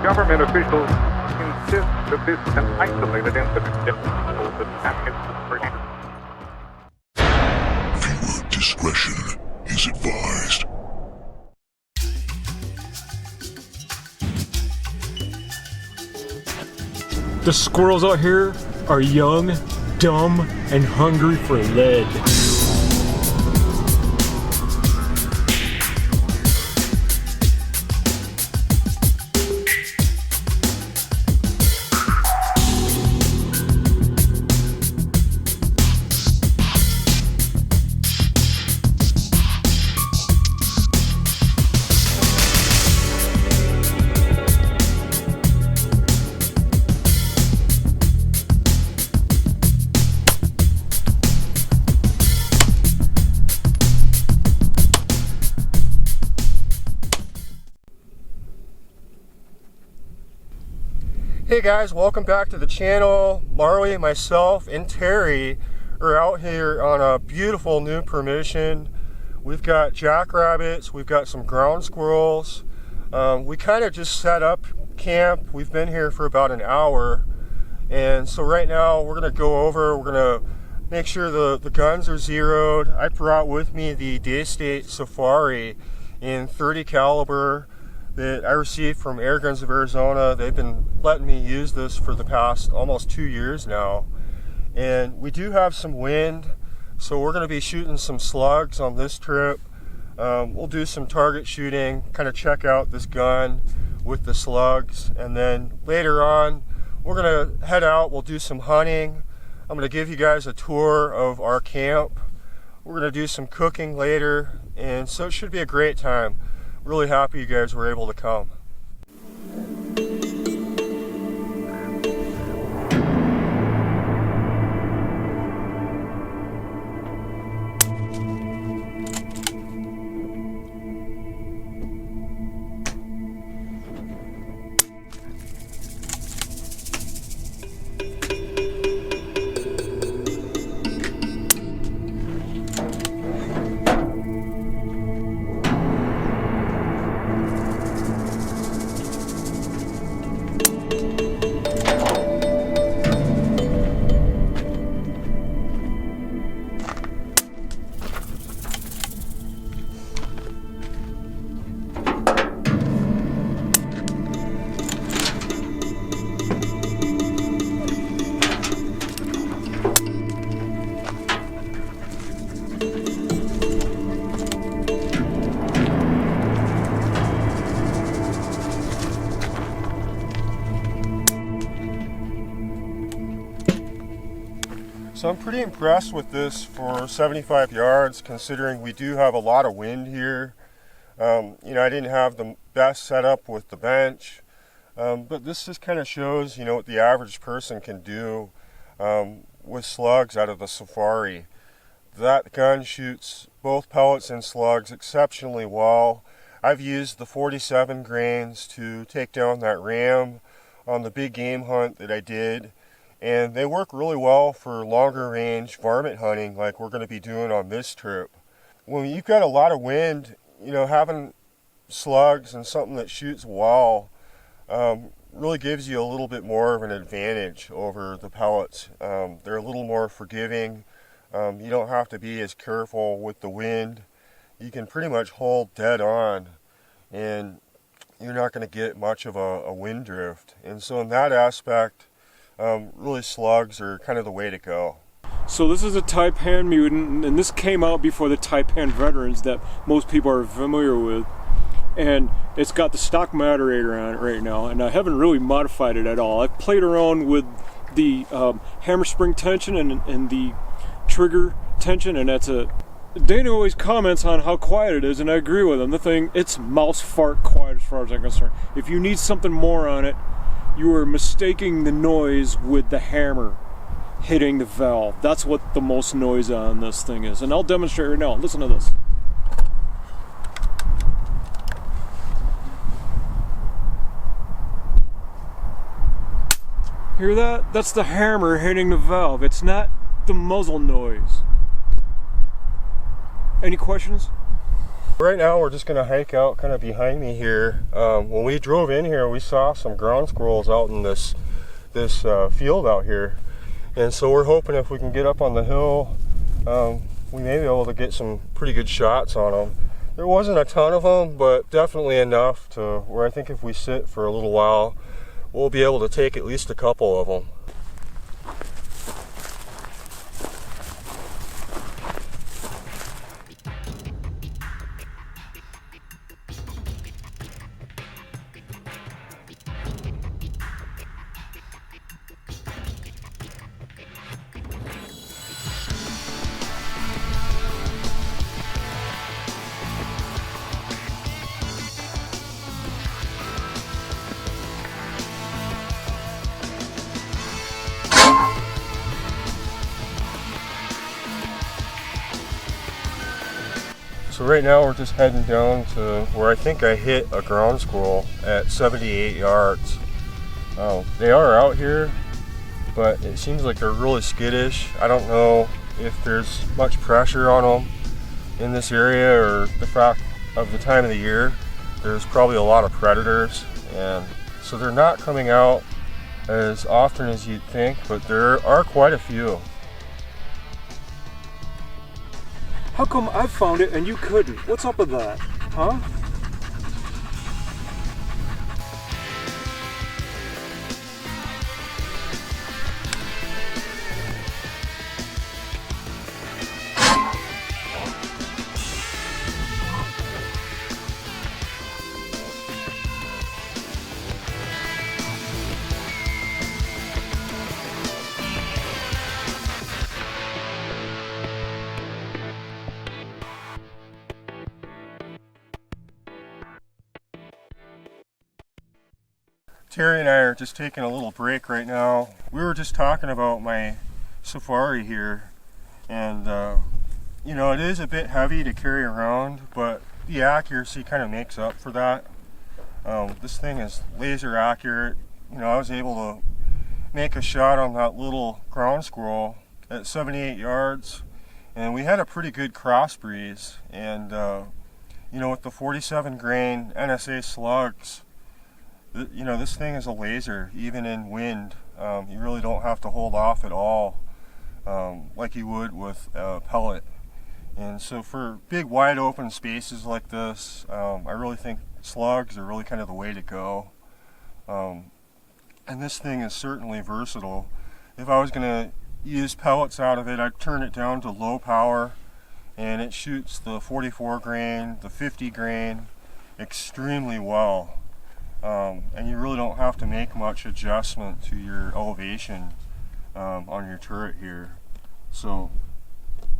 Government officials insist that this is an isolated incident. Viewer discretion is advised. The squirrels out here are young, dumb, and hungry for lead. Hey guys, welcome back to the channel. Marley, myself, and Terry are out here on a beautiful new permission. We've got jackrabbits, we've got some ground squirrels. We kind of just set up camp. We've been here for about an hour. And so right now we're gonna go over, we're gonna make sure the guns are zeroed. I brought with me the Daystate Safari in .30 caliber that I received from Airguns of Arizona. They've been letting me use this for the past almost 2 years now. And we do have some wind, so we're going to be shooting some slugs on this trip. We'll do some target shooting, kind of check out this gun with the slugs, and then later on we're going to head out, we'll do some hunting. I'm going to give you guys a tour of our camp. We're going to do some cooking later, and so it should be a great time. Really happy you guys were able to come. So I'm pretty impressed with this for 75 yards, considering we do have a lot of wind here. You know, I didn't have the best setup with the bench, but this just kind of shows, you know, what the average person can do with slugs out of the Safari. That gun shoots both pellets and slugs exceptionally well. I've used the 47 grains to take down that ram on the big game hunt that I did. And they work really well for longer range varmint hunting like we're going to be doing on this trip. When you've got a lot of wind, you know, having slugs and something that shoots well really gives you a little bit more of an advantage over the pellets. They're a little more forgiving. You don't have to be as careful with the wind. You can pretty much hold dead on and you're not going to get much of a wind drift. And so in that aspect, really slugs are kind of the way to go. So this is a Taipan mutant, and this came out before the Taipan veterans that most people are familiar with. And it's got the stock moderator on it right now, and I haven't really modified it at all. I've played around with the hammer spring tension and the trigger tension, and that's it. Dana always comments on how quiet it is, and I agree with him. The thing, it's mouse fart quiet as far as I'm concerned. If you need something more on it, you are mistaking the noise with the hammer hitting the valve. That's what the most noise on this thing is. And I'll demonstrate right now. Listen to this. Hear that? That's the hammer hitting the valve. It's not the muzzle noise. Any questions? Right now we're just going to hike out kind of behind me here. When we drove in here, we saw some ground squirrels out in this field out here. And so we're hoping if we can get up on the hill, we may be able to get some pretty good shots on them. There wasn't a ton of them, but definitely enough to where I think if we sit for a little while, we'll be able to take at least a couple of them. So right now we're just heading down to where I think I hit a ground squirrel at 78 yards. They are out here, but it seems like they're really skittish. I don't know if there's much pressure on them in this area or the fact of the time of the year. There's probably a lot of predators, and so they're not coming out as often as you'd think, but there are quite a few. How come I found it and you couldn't? What's up with that? Huh? Terry and I are just taking a little break right now. We were just talking about my safari here, and you know, it is a bit heavy to carry around, but the accuracy kind of makes up for that. This thing is laser accurate. You know, I was able to make a shot on that little ground squirrel at 78 yards, and we had a pretty good cross breeze. And you know, with the 47 grain NSA slugs, you know, this thing is a laser, even in wind. You really don't have to hold off at all, like you would with a pellet. And so for big wide open spaces like this, I really think slugs are really kind of the way to go. And this thing is certainly versatile. If I was going to use pellets out of it, I'd turn it down to low power, and it shoots the 44 grain, the 50 grain extremely well. And you really don't have to make much adjustment to your elevation on your turret here. So,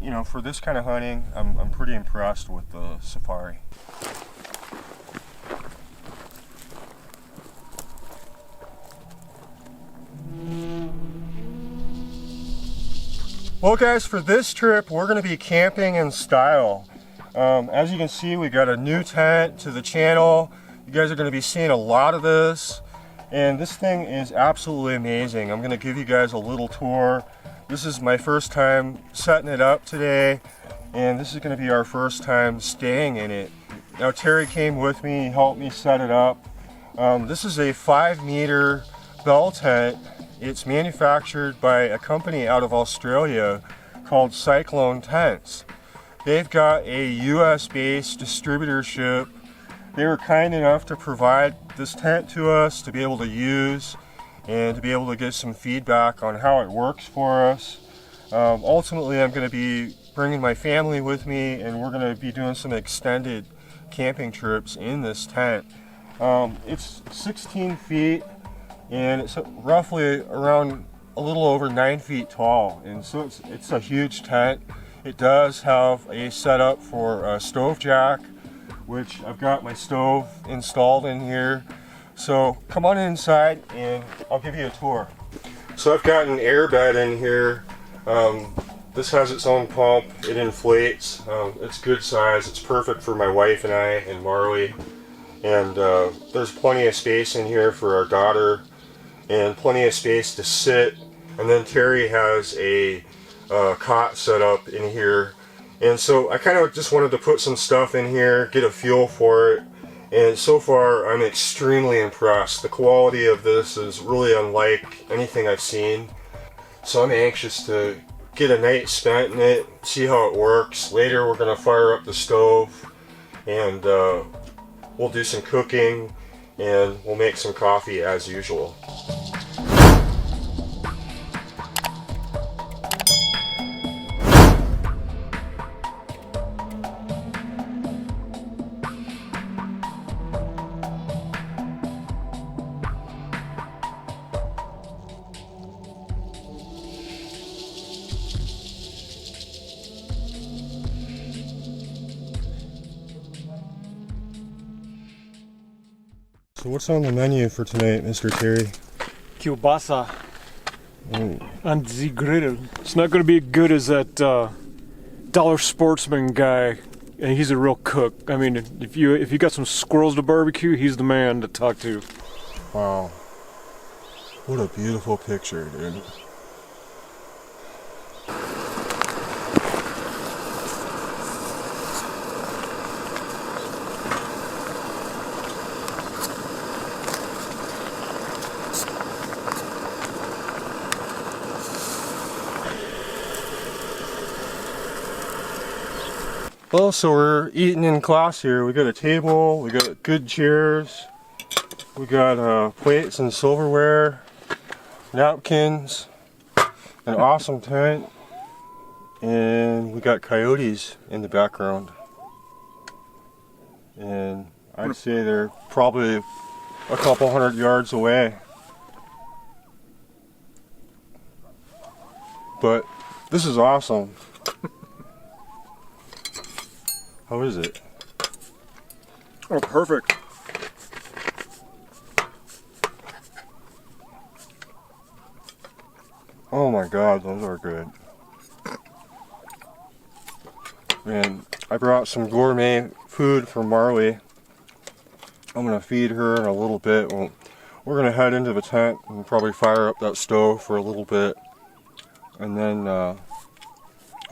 you know, for this kind of hunting, I'm pretty impressed with the Safari. Well guys, for this trip we're going to be camping in style. As you can see, we got a new tent to the channel. You guys are going to be seeing a lot of this, and this thing is absolutely amazing. I'm going to give you guys a little tour. This is my first time setting it up today, and this is going to be our first time staying in it. Now Terry came with me, he helped me set it up. This is a 5-meter bell tent. It's manufactured by a company out of Australia called Cyclone Tents. They've got a US-based distributorship. They were kind enough to provide this tent to us to be able to use and to be able to get some feedback on how it works for us. Ultimately, I'm going to be bringing my family with me, and we're going to be doing some extended camping trips in this tent. It's 16 feet, and it's roughly around a little over 9 feet tall, and so it's a huge tent. It does have a setup for a stove jack, which I've got my stove installed in here. So come on inside and I'll give you a tour. So I've got an air bed in here. This has its own pump. It inflates. It's good size. It's perfect for my wife and I and Marley. And there's plenty of space in here for our daughter and plenty of space to sit. And then Terry has a cot set up in here. And so I kind of just wanted to put some stuff in here, get a feel for it. And so far, I'm extremely impressed. The quality of this is really unlike anything I've seen. So I'm anxious to get a night spent in it, see how it works. Later, we're going to fire up the stove, and we'll do some cooking, and we'll make some coffee as usual. So what's on the menu for tonight, Mr. Terry? Kielbasa on the griddle. It's not going to be as good as that Dollar Sportsman guy, and he's a real cook. I mean, if you got some squirrels to barbecue, he's the man to talk to. Wow. What a beautiful picture, dude. Well, so we're eating in class here. We got a table, we got good chairs, we got plates and silverware, napkins, an awesome tent, and we got coyotes in the background. And I'd say they're probably a couple 100 yards away. But this is awesome. How is it? Oh, perfect. Oh my God, those are good. And I brought some gourmet food for Marley. I'm gonna feed her in a little bit. We're gonna head into the tent and probably fire up that stove for a little bit. And then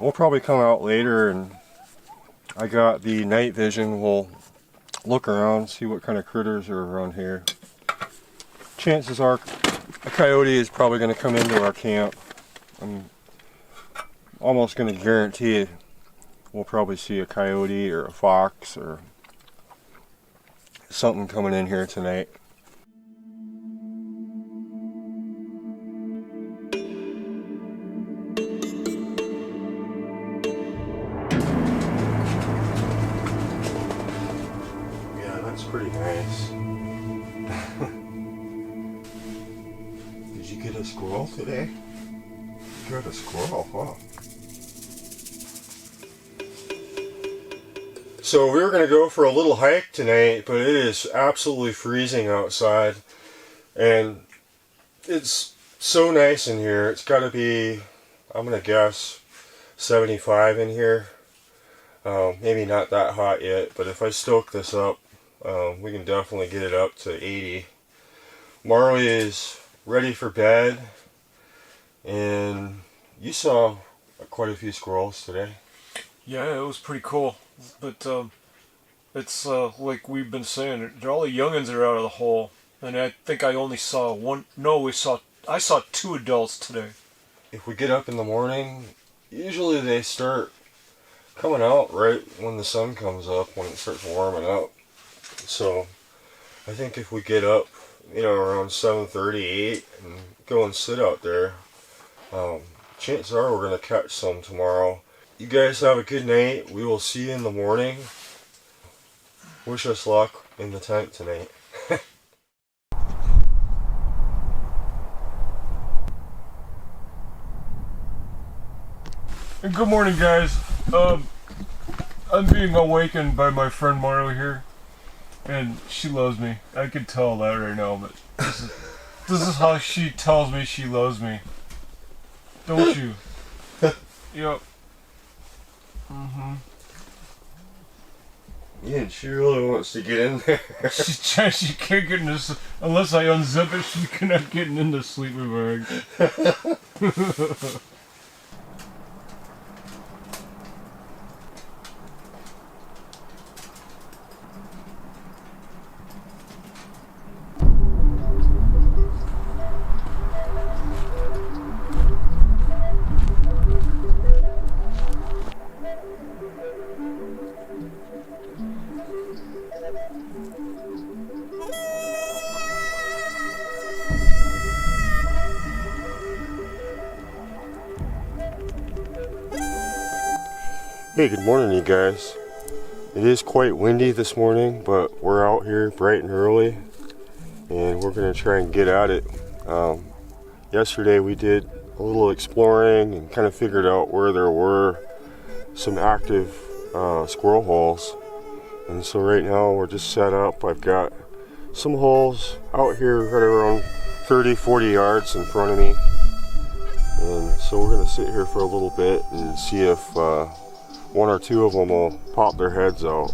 we'll probably come out later, and I got the night vision. We'll look around, see what kind of critters are around here. Chances are a coyote is probably going to come into our camp. I'm almost going to guarantee we'll probably see a coyote or a fox or something coming in here tonight. Pretty nice. Did you get a squirrel today? You got a squirrel, huh? So we were going to go for a little hike tonight, but it is absolutely freezing outside. And it's so nice in here. It's got to be, I'm going to guess, 75 in here. Maybe not that hot yet, but if I stoke this up, we can definitely get it up to 80. Marley is ready for bed, and you saw quite a few squirrels today. Yeah, it was pretty cool. But it's like we've been saying, all the youngins are out of the hole, and I think I only saw one. No, I saw 2 adults today. If we get up in the morning, usually they start coming out right when the sun comes up, when it starts warming up. So I think if we get up, around 7:38 and go and sit out there, chances are we're going to catch some tomorrow. You guys have a good night. We will see you in the morning. Wish us luck in the tent tonight. And good morning, guys. I'm being awakened by my friend Marley here. And she loves me. I can tell that right now, but this is how she tells me she loves me. Don't you? Yep. Mm-hmm. Yeah, she really wants to get in there. She can't get in this unless I unzip it. She cannot get in the sleeping bag. Hey, good morning, you guys. It is quite windy this morning, but we're out here bright and early, and we're going to try and get at it. Yesterday we did a little exploring and kind of figured out where there were some active squirrel holes. And so right now we're just set up. I've got some holes out here right around 30-40 yards in front of me. And so we're going to sit here for a little bit and see if one or two of them will pop their heads out.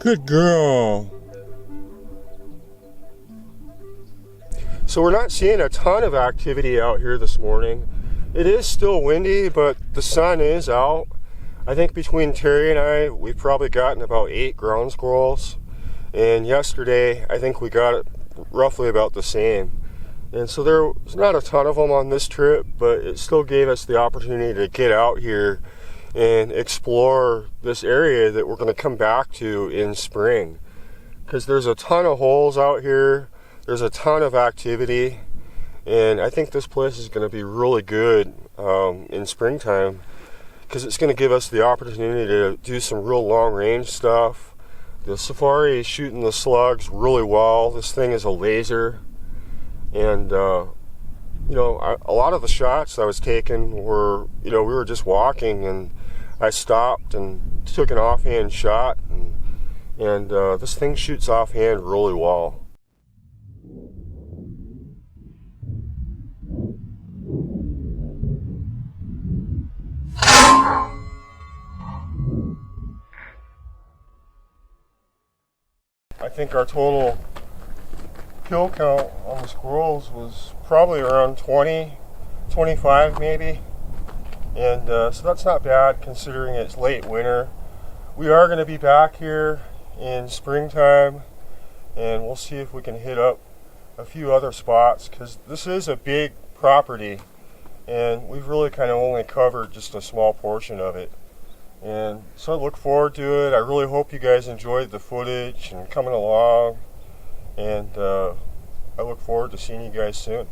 Good girl. So we're not seeing a ton of activity out here this morning. It is still windy, but the sun is out. I think between Terry and I, we've probably gotten about 8 ground squirrels. And yesterday, I think we got roughly about the same. And so there was not a ton of them on this trip, but it still gave us the opportunity to get out here and explore this area that we're going to come back to in spring, because there's a ton of holes out here, there's a ton of activity, and I think this place is going to be really good in springtime, because it's going to give us the opportunity to do some real long range stuff. The Safari is shooting the slugs really well. This thing is a laser, and you know, a lot of the shots I was taking were, you know, we were just walking and I stopped and took an offhand shot, and this thing shoots offhand really well. I think our total kill count on the squirrels was probably around 20, 25 maybe. And so that's not bad considering it's late winter. We are going to be back here in springtime, and we'll see if we can hit up a few other spots, because this is a big property and we've really kind of only covered just a small portion of it. And so I look forward to it. I really hope you guys enjoyed the footage and coming along, and I look forward to seeing you guys soon.